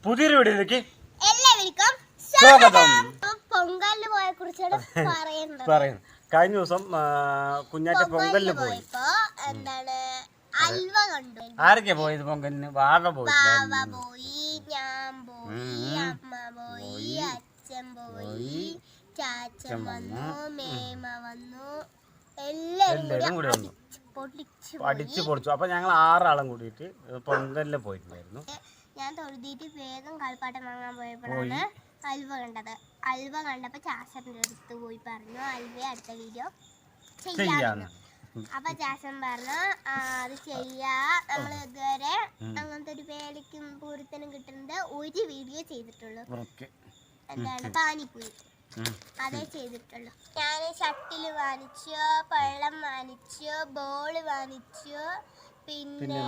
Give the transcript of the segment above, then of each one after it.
പുതിയൊരു വീഡിയോയിലേക്ക് എല്ലാവർക്കും സ്വാഗതം. പൊങ്കലിന് പോയ കുറിച്ചാണ് പറയുന്നത്. കഴിഞ്ഞ ദിവസം കുഞ്ഞാറ്റ പൊങ്കലിന് പോയി. എന്താണ് ഹൽവ കണ്ടു. ആരൊക്കെ പോയത് പൊങ്കലിന്? വാവ പോയി, ഞാൻ പോയി, അമ്മ പോയി, അച്ഛൻ പോയി, ചാച്ചൻ വന്നു, മേമ വന്നു, എല്ലാരും കൂടി വന്നു. അടിച്ചു പൊളിച്ചു. അപ്പൊ ഞങ്ങൾ 6 ആളും കൂടിയിട്ട് പൊങ്കലിന് പോയിട്ടുണ്ടായിരുന്നു. ഞാൻ തൊഴുതിയിട്ട് വേഗം കളിപ്പാട്ടം വാങ്ങാൻ പോയപ്പോഴാണ് ഹൽവ കണ്ടത്. ഹൽവ കണ്ടപ്പോ ചാച്ചന്റെ അടുത്ത് പോയി പറഞ്ഞു ഹൽവ അടുത്ത വീഡിയോ ചെയ്യാന്ന്. അപ്പൊ ചാച്ചൻ പറഞ്ഞു അത് ചെയ്യാ, നമ്മൾ ഇതുവരെ അങ്ങനത്തെ ഒരു വേലയ്ക്കും പൂരത്തിനും കിട്ടുന്നത് ഒരു വീഡിയോ ചെയ്തിട്ടുള്ളൂ. എന്താണ് പാനിപ്പൂരി, അതേ ചെയ്തിട്ടുള്ളൂ. ഞാൻ ഷട്ടില് വാങ്ങിച്ചു, പഴം വാങ്ങിച്ചു, ബോള് വാങ്ങിച്ചു, പിന്നെ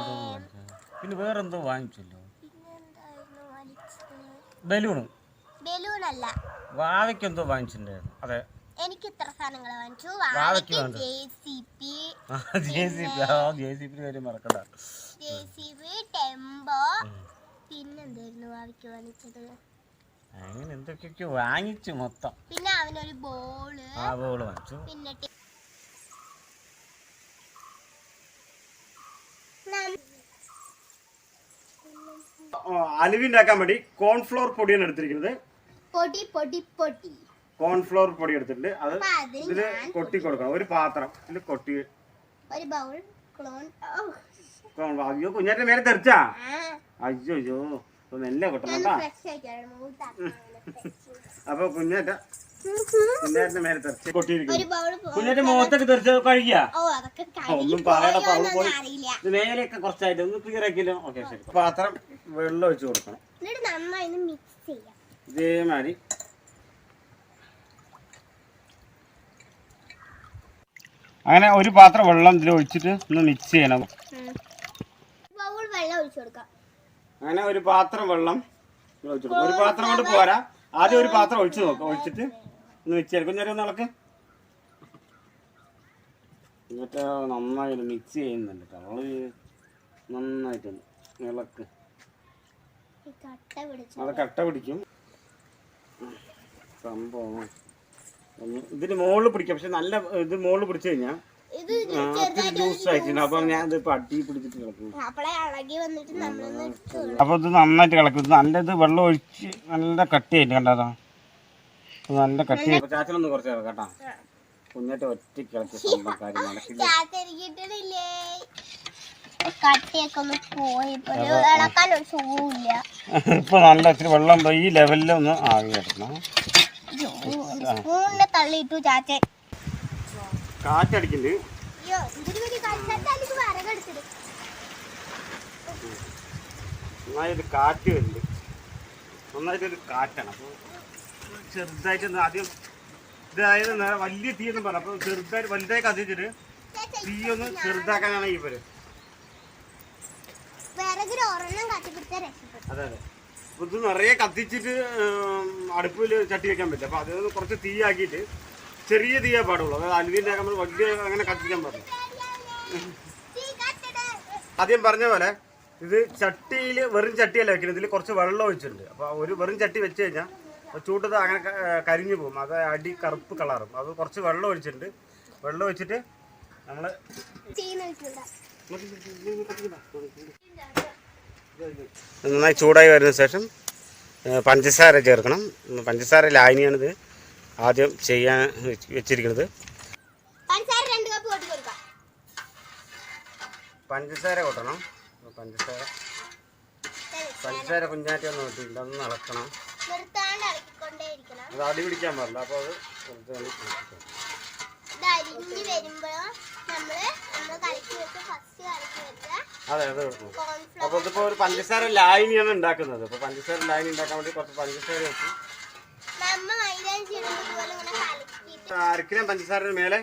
വേറെന്തോ വാങ്ങിച്ചല്ലോ. പിന്നെന്തായിരുന്നു വാങ്ങിച്ചത്? ബലൂണല്ല, വാവയ്ക്ക് എന്തോ വാങ്ങിച്ചിട്ടുണ്ടായിരുന്നു. അതെ, എനിക്ക് ഇത്ര സാധനങ്ങൾ വാങ്ങിച്ചു. ജെസിബി, ടെമ്പോ, പിന്നെന്തായിരുന്നു വാവയ്ക്ക് വാങ്ങിച്ചത്? അങ്ങനെ എന്തൊക്കെയോ വാങ്ങിച്ചു മൊത്തം. പിന്നെ അവനൊരു ബോള് വാങ്ങിച്ചു. പിന്നെ അലുവിണ്ടാക്കാൻ വേണ്ടി കോൺഫ്ലോർ പൊടിയാണ് എടുത്തിരിക്കുന്നത്. കോൺഫ്ലോർ പൊടി എടുത്തിട്ടുണ്ട്. അത് ഇതില് കൊട്ടി കൊടുക്കണം. ഒരു പാത്രം ഇതില് കൊട്ടി, ഒരു ബൗൾ അയ്യോ കുഞ്ഞാറ്റ മേലെ തെറിച്ചാ. അയ്യോ അയ്യോ മെല്ലെ കൊട്ടണം കേട്ടാ. അപ്പൊ കുഞ്ഞാറ്റ മേലെ തെറിച്ച് കൊട്ടിയിരിക്കുന്നു. കുഞ്ഞാറ്റ മുഖത്തൊക്കെ തെറിച്ച കഴിക്കുക ഒന്നും പറയണപ്പോ അവള് പോയി. ഇത് മേലെയൊക്കെ കുറച്ചായിട്ട് ഒന്ന് ക്ലിയർ ആക്കിയല്ലോ. ഓക്കെ ശരി. പാത്രം വെള്ളം ഒഴിച്ച് കൊടുക്കണം. ഇതേമാതിരി അങ്ങനെ ഒരു പാത്രം വെള്ളം ഇതിൽ ഒഴിച്ചിട്ട് ഒന്ന് മിക്സ് ചെയ്യണം. അങ്ങനെ ഒരു പാത്രം വെള്ളം ഒഴിച്ചു കൊടുക്കും. ഒരു പാത്രം കൊണ്ട് പോരാ, ആദ്യം ഒരു പാത്രം ഒഴിച്ചു നോക്കാം. ഒഴിച്ചിട്ട് ഒന്ന് മിക്സ് ചെയ്യും. കുഞ്ഞേരം ഒന്ന് ഇളക്ക്. എന്നിട്ട് നന്നായിട്ട് മിക്സ് ചെയ്യുന്നുണ്ട് കേട്ടോ. അവള് നന്നായിട്ടുണ്ട് ഇളക്ക്. അത് കട്ട പിടിക്കും സംഭവം. ഇതിന് മുകളിൽ പിടിക്കാം, പക്ഷെ നല്ല ഇത് മുകളിൽ പിടിച്ചു കഴിഞ്ഞാൽ ജ്യൂസ് ആയിട്ടുണ്ട്. അപ്പൊ ഞാൻ ഇത് അടി പിടിച്ചിട്ട് കിടക്കും. അപ്പൊ ഇത് നന്നായിട്ട് കിടക്കും. നല്ലത് വെള്ളം ഒഴിച്ച് നല്ല കട്ടിയായിട്ട് കണ്ടതാ, നല്ല കട്ടി. ചാച്ചനൊന്ന് കുറച്ച് കേട്ടാ. കുഞ്ഞാറ്റ ഒറ്റയ്ക്ക് കിടക്കിയ സംഭവം കാര്യം നടക്കില്ല. ഇപ്പൊ നല്ല ഇത്തിരി വെള്ളം ഈ ലെവലിൽ ഒന്ന് ആകെ കിടക്കണം. കാറ്റടിക്കുന്നുണ്ട്. നന്നായിട്ട് കാറ്റ് വരുന്നുണ്ട്. നന്നായിട്ടൊരു കാറ്റാണ്. അപ്പോൾ ചെറുതായിട്ട് ആദ്യം ഇതായത് വലിയ തീയൊന്നും പറയാം. അപ്പോൾ ചെറുതായിട്ട് വലുതായി കത്തിച്ചിട്ട് തീയൊന്ന് ചെറുതാക്കാനാണ് ഈ പേര്. അതെ അതെ. അപ്പോൾ ഇത് നിറയെ കത്തിച്ചിട്ട് അടുപ്പിൽ ചട്ടി വെക്കാൻ പറ്റില്ല. അപ്പോൾ അതിൽ കുറച്ച് തീ ആക്കിയിട്ട് ചെറിയ തീയേ പാടുള്ളൂ. അതായത് അലുവിൻ്റെ നമ്മൾ വലിയ അങ്ങനെ കത്തിക്കാൻ പാടില്ല. ആദ്യം പറഞ്ഞ പോലെ ഇത് ചട്ടിയിൽ വെറും ചട്ടിയല്ല വെക്കുന്നത്. ഇതിൽ കുറച്ച് വെള്ളം ഒഴിച്ചിട്ടുണ്ട്. അപ്പോൾ ഒരു വെറും ചട്ടി വെച്ച് കഴിഞ്ഞാൽ ചൂട്ടത് അങ്ങനെ കരിഞ്ഞു പോകും. അത് അടി കറുപ്പ് കളറും. അത് കുറച്ച് വെള്ളം ഒഴിച്ചിട്ടുണ്ട്. വെള്ളം ഒഴിച്ചിട്ട് നമ്മൾ നന്നായി ചൂടായി വരുന്ന ശേഷം പഞ്ചസാര ചേർക്കണം. പഞ്ചസാര ലായനിയാണിത് ആദ്യം ചെയ്യാൻ വെച്ചിരിക്കുന്നത്. പഞ്ചസാര കൊട്ടണം. പഞ്ചസാര കുഞ്ഞാറ്റി ഒന്നും ഇട്ടില്ല, ഒന്ന് ഇളക്കണം. അത് അടി പിടിക്കാൻ പാടില്ല. അപ്പോൾ അത് അതെ അത് കൊടുക്കും. അപ്പോൾ ഇതിപ്പോ ഒരു പഞ്ചസാര ലായനിയാണ് ഉണ്ടാക്കുന്നത്. അപ്പോൾ പഞ്ചസാര ലായനി ഉണ്ടാക്കാൻ വേണ്ടി കുറച്ച് പഞ്ചസാര വെച്ച് 1 കിലോ പഞ്ചസാരയുടെ മേലെ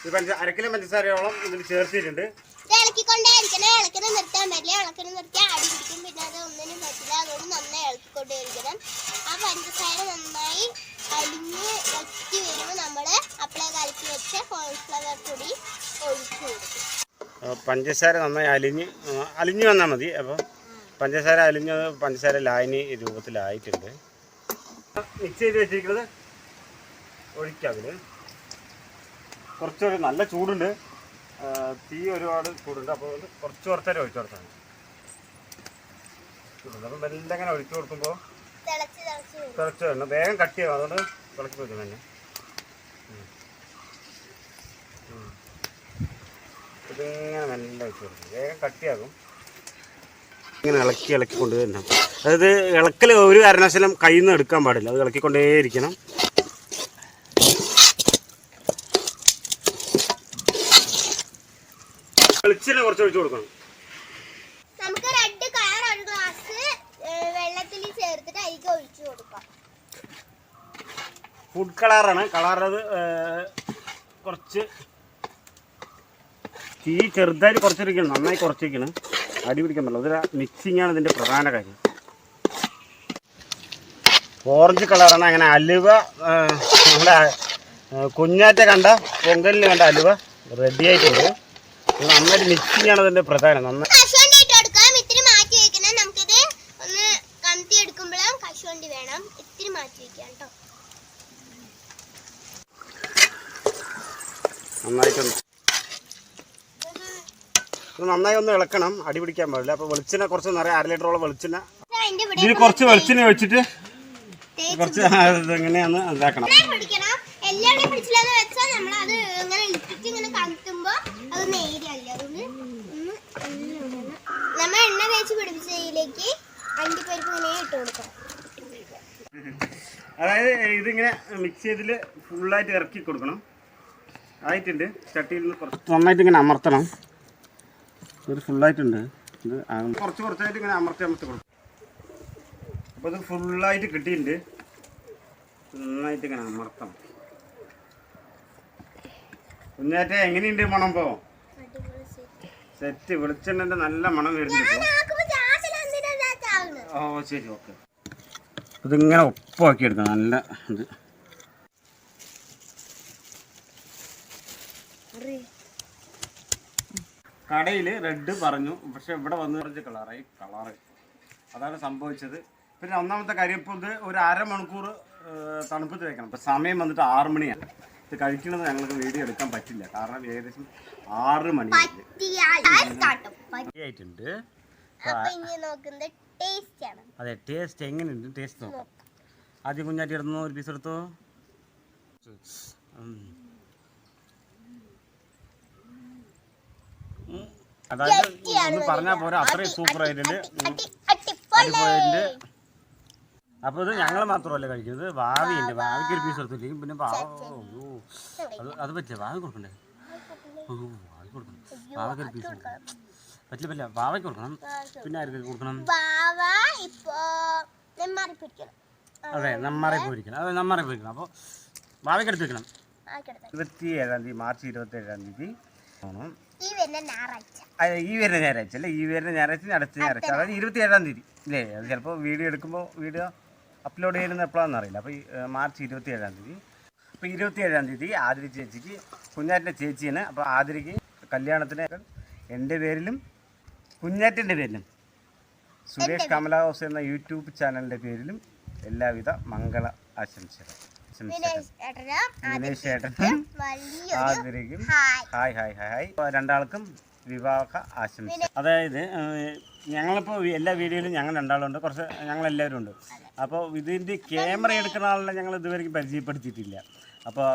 ഈ 1 കിലോ പഞ്ചസാരയോളം ഇതിൽ ചേർത്തിട്ടുണ്ട്. ഇളക്കിക്കൊണ്ടേയിരിക്കണം. നിർത്താൻ പറ്റില്ല. നിർത്തിയാൽ അടി പിടിക്കും. പിന്നെ അത് ഒന്നിനും പറ്റില്ല. അതുകൊണ്ട് നന്നായി ഇളക്കിക്കൊണ്ടേയിരിക്കണം. ആ പഞ്ചസാര നന്നായി അലിഞ്ഞ് വറ്റി വരുമ്പോൾ നമ്മൾ അപ്പളെ കലക്കി വെച്ച കോൺഫ്ലവർ പൊടി ഒഴിച്ചു കൊടുക്കും. പഞ്ചസാര നന്നായി അലിഞ്ഞ് വന്നാൽ മതി. അപ്പോൾ പഞ്ചസാര അലിഞ്ഞത് പഞ്ചസാര ലായനി രൂപത്തിലായിട്ടുണ്ട്. മിക്സ് ചെയ്ത് വെച്ചിരിക്കുന്നത് ഒഴിക്കാം. അതിൽ കുറച്ചൊരു നല്ല ചൂടുണ്ട്, തീ ഒരുപാട് ചൂടുണ്ട്. അപ്പോൾ കുറച്ച് നേരം ഒഴിച്ചു കൊടുത്താൽ ചൂടുണ്ട്. അപ്പം മെല്ലെ അങ്ങനെ ഒഴിച്ചു കൊടുക്കുമ്പോൾ തിളച്ച് വരണം. വേഗം കട്ടിയാകും, അതുകൊണ്ട് തിളച്ച് വെക്കണം തന്നെ. ഇതിങ്ങനെ മെല്ലെ ഒഴിച്ചു കൊടുക്കും, വേഗം കട്ടിയാകും. ഇങ്ങനെ ഇളക്കി കൊണ്ടുവരണം. അതായത് ഇളക്കൽ ഒരു കാരണവശാലും കയ്യിൽ നിന്ന് എടുക്കാൻ പാടില്ല, അത് ഇളക്കിക്കൊണ്ടേയിരിക്കണം. വെളിച്ചെണ്ണ കുറച്ച് ഒഴിച്ചു കൊടുക്കണം. നമുക്ക് റെഡ് കളർ ഒരു ഗ്ലാസ് വെള്ളത്തിൽ ചേർത്തിട്ട് അതിലേക്ക് ഒഴിച്ചു കൊടുക്കാം. ഫുഡ് കളറാണ്. കളറത് കുറച്ച് തീ ചെറുതായിട്ട് കുറച്ചിരിക്കണം, നന്നായി കുറച്ചിരിക്കണം, അടി പിടിക്കാൻ പറ്റില്ല. അതൊരു മിക്സിങ്ങാണ് ഇതിൻ്റെ പ്രധാന കാര്യം. ഓറഞ്ച് കളറാണ്. അങ്ങനെ അലുവ നമ്മുടെ കുഞ്ഞാറ്റ കണ്ട പൊങ്കലിന് കണ്ട അലുവ റെഡി ആയിട്ടുണ്ട്. നന്നായിട്ട് മിക്സിങ്ങാണ് ഇതിൻ്റെ പ്രധാനം. നന്നായി ഇത്തിരി മാറ്റി വെക്കണം. നമുക്കിത് ഒന്ന് കമത്തി എടുക്കുമ്പോഴും കശുവണ്ടി വേണം, ഇത്തിരി മാറ്റി വെക്കാം കേട്ടോ. നന്നായി ഒന്ന് ഇളക്കണം, അടി പിടിക്കാൻ പാടില്ല. അപ്പോൾ വെളിച്ചെണ്ണ കുറച്ച് നിറയെ 1/2 ലിറ്ററോളം വെളിച്ചെണ്ണ ഇതിൽ കുറച്ച് വെളിച്ചെണ്ണ വെച്ചിട്ട് കുറച്ച് എങ്ങനെയാന്ന് ഇതാക്കണം. എല്ലാവരും പിടിച്ചില്ലാന്ന് വെച്ചാൽ നമ്മളത് ഇങ്ങനെ ഇട്ടിട്ട് ഇങ്ങനെ കമത്തുമ്പോൾ അത് നേരെയല്ല. അതുകൊണ്ട് നമ്മൾ എണ്ണ തേച്ച് പിടിപ്പിച്ചതിലേക്ക് അണ്ടിപ്പരിപ്പ് ഇങ്ങനെ ഇട്ട് കൊടുക്കാം. അതായത് ഇതിങ്ങനെ മിക്സ് ചെയ്തിൽ ഫുള്ളായിട്ട് ഇറക്കി കൊടുക്കണം. ആയിട്ടുണ്ട്. ചട്ടിയിൽ നിന്ന് കുറച്ച് നന്നായിട്ട് ഇങ്ങനെ അമർത്തണം. ഇത് ഫുള്ളായിട്ടുണ്ട്. ഇത് കുറച്ചായിട്ട് ഇങ്ങനെ അമർത്തി കൊടുക്കും. അപ്പോൾ ഇത് ഫുള്ളായിട്ട് കിട്ടിയിട്ടുണ്ട്. നന്നായിട്ട് ഇങ്ങനെ അമർത്തണം. കുഞ്ഞാറ്റ എങ്ങനെയുണ്ട് മണം? പോ സെറ്റ്. വെളിച്ചെണ്ണൻ്റെ നല്ല മണം വരുന്നുണ്ട്. ഓ ശരി, ഓക്കെ. ഇതിങ്ങനെ ഒപ്പാക്കി എടുക്കണം. നല്ല ഇത് കടയിൽ റെഡ് പറഞ്ഞു, പക്ഷെ ഇവിടെ വന്ന് കുറച്ച് കളറ് അതാണ് സംഭവിച്ചത്. പിന്നെ ഒന്നാമത്തെ കാര്യം, ഇപ്പോൾ ഇത് ഒരു 1/2 മണിക്കൂർ തണുപ്പത്ത് വെക്കണം. ഇപ്പം സമയം വന്നിട്ട് 6 മണിയാണ്. ഇത് കഴിക്കുന്നത് ഞങ്ങൾക്ക് വീഡിയോ എടുക്കാൻ പറ്റില്ല, കാരണം ഏകദേശം 6 മണി ആയിട്ടുണ്ട്. അതെ, ടേസ്റ്റ് എങ്ങനെയുണ്ട് ടേസ്റ്റ് നോക്കാം. ആദ്യം കുഞ്ഞാറ്റി ഇടുന്നു, ഒരു പീസ് എടുത്തു. അതായത് ഒന്ന് പറഞ്ഞാൽ പോരാ, അത്രയും സൂപ്പർ ആയിട്ടുണ്ട്, അടിപൊളിയായിട്ടുണ്ട്. അപ്പോൾ ഇത് ഞങ്ങൾ മാത്രമല്ല കഴിക്കുന്നത്, ഭാവിയുണ്ട്. ഭാവിക്ക് ഒരു പീസ് എടുത്തില്ലെങ്കിൽ പിന്നെ അത് പറ്റില്ല, ഭാവി കൊടുക്കണ്ടേ? ഭാവി കൊടുക്കണം, ഭാവിക്ക് ഒരു പീസ് കൊടുക്കണം. പറ്റില്ല, ഭാവയ്ക്ക് കൊടുക്കണം. പിന്നെ ആർക്ക് കൊടുക്കണം? അതെ, നമ്മാറെ പോയിരിക്കണം. അപ്പോൾ ഭാവിക്ക് എടുത്ത് വെക്കണം. 27-ാം തീയതി, മാർച്ച് 27-ാം തീയതി ഈ വരുന്ന ഞായറാഴ്ച അല്ല, ഈ വരുന്ന ഞായറാഴ്ച അടുത്ത ഞായറാഴ്ച, അതായത് 27-ാം തീയതി അല്ലേ? അത് ചിലപ്പോൾ വീഡിയോ എടുക്കുമ്പോൾ വീഡിയോ അപ്ലോഡ് ചെയ്യുന്നത് എപ്പോഴാണെന്ന് അറിയില്ല. അപ്പോൾ ഈ മാർച്ച് 27-ാം തീയതി. അപ്പോൾ 27-ാം തീയതി ആതിരി ചേച്ചിക്ക്, കുഞ്ഞാറ്റിൻ്റെ ചേച്ചിയാണ്. അപ്പോൾ ആതിരിക്ക് കല്യാണത്തിന് എൻ്റെ പേരിലും കുഞ്ഞാറ്റിൻ്റെ പേരിലും സുരേഷ് കമലഹൗസ് എന്ന യൂട്യൂബ് ചാനലിൻ്റെ പേരിലും എല്ലാവിധ മംഗള ആശംസകൾ. ദിനേശ് ചേട്ടനും ആതിരയ്ക്കും ഹായ്. രണ്ടാൾക്കും വിവാഹ ആശംസ. അതായത് ഞങ്ങളിപ്പോൾ എല്ലാ വീഡിയോയിലും ഞങ്ങൾ രണ്ടാളുണ്ട്, കുറച്ച് ഞങ്ങളെല്ലാവരും ഉണ്ട്. അപ്പോൾ ഇതിൻ്റെ ക്യാമറ എടുക്കുന്ന ആളെ ഞങ്ങൾ ഇതുവരെയും പരിചയപ്പെടുത്തിയിട്ടില്ല. അപ്പോൾ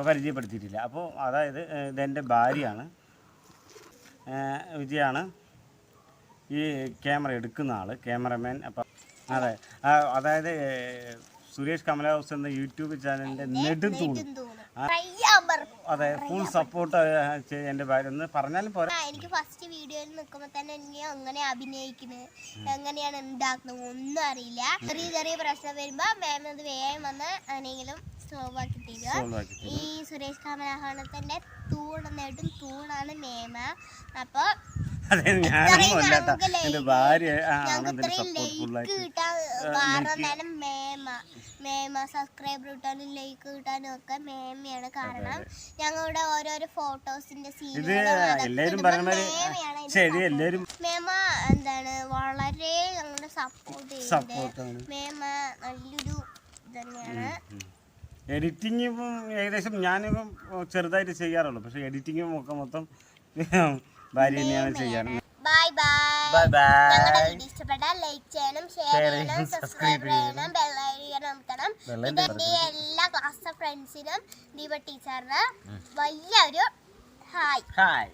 പരിചയപ്പെടുത്തിയിട്ടില്ല. അപ്പോൾ അതായത് ഇതെൻ്റെ ഭാര്യയാണ്, വിജയാണ് ഈ ക്യാമറ എടുക്കുന്ന ആൾ, ക്യാമറമാൻ. അപ്പം അതെ, അതായത് സുരേഷ് കമലഹൗസ് എന്ന യൂട്യൂബ് ചാനലിൻ്റെ നെടുംതൂണ്. അതെ, ഫുൾ സപ്പോർട്ട് എൻ്റെ ഭാര്യ. ഒന്ന് പറഞ്ഞാലും പോരാ. എനിക്ക് ഫസ്റ്റ് വീഡിയോയിൽ നിൽക്കുമ്പോൾ തന്നെ എനിക്ക് അങ്ങനെ അഭിനയിക്കുന്നത്, എങ്ങനെയാണ് ഉണ്ടാക്കുന്നത് ഒന്നും അറിയില്ല. ചെറിയ പ്രശ്നം വരുമ്പോൾ വേഗം വന്ന് അങ്ങനെയെങ്കിലും സോൾവ് ആക്കി തരും. ഈ സുരേഷ് കമലഹൗസിന്റെ നെടും തൂണാണ് മേമ. അപ്പോൾ അതെ ഞാനൊന്നും അല്ലാത്ത എൻ്റെ ഭാര്യ ആണ് അതിന് സബ്സ്ക്രൈബർ കിട്ടാനും ലൈക്ക് കിട്ടാനും ഒക്കെ മേമയാണ് കാരണം. ഞങ്ങളുടെ ഓരോരോ ഫോട്ടോസിന്റെ എല്ലാവരും പറയുന്ന ശരി എല്ലാവരും മേമ എന്താണ് വളരെ ഞങ്ങളുടെ സപ്പോർട്ടാണ്. മേമ നല്ലൊരു തന്നെയാണ്. എഡിറ്റിംഗ് ഏകദേശം ഞാനിപ്പം ചെറുതായിട്ട് ചെയ്യാറുള്ളൂ, പക്ഷെ എഡിറ്റിങ്ങും ഒക്കെ മൊത്തം ഭാര്യ തന്നെയാണ് ചെയ്യാറ്. Bye bye. ഞങ്ങളുടെ വീഡിയോ ഇഷ്ടപ്പെട്ടാൽ ലൈക്ക് ചെയ്യണം, ഷെയർ ചെയ്യണം, സബ്സ്ക്രൈബ് ചെയ്യണം, ബെൽ ഐക്കൺ അമർത്തണം. പിന്നെ എൻ്റെ എല്ലാ ക്ലാസ് ഫ്രണ്ട്സിനും ദീപ ടീച്ചറിന് വലിയൊരു ഹായ്.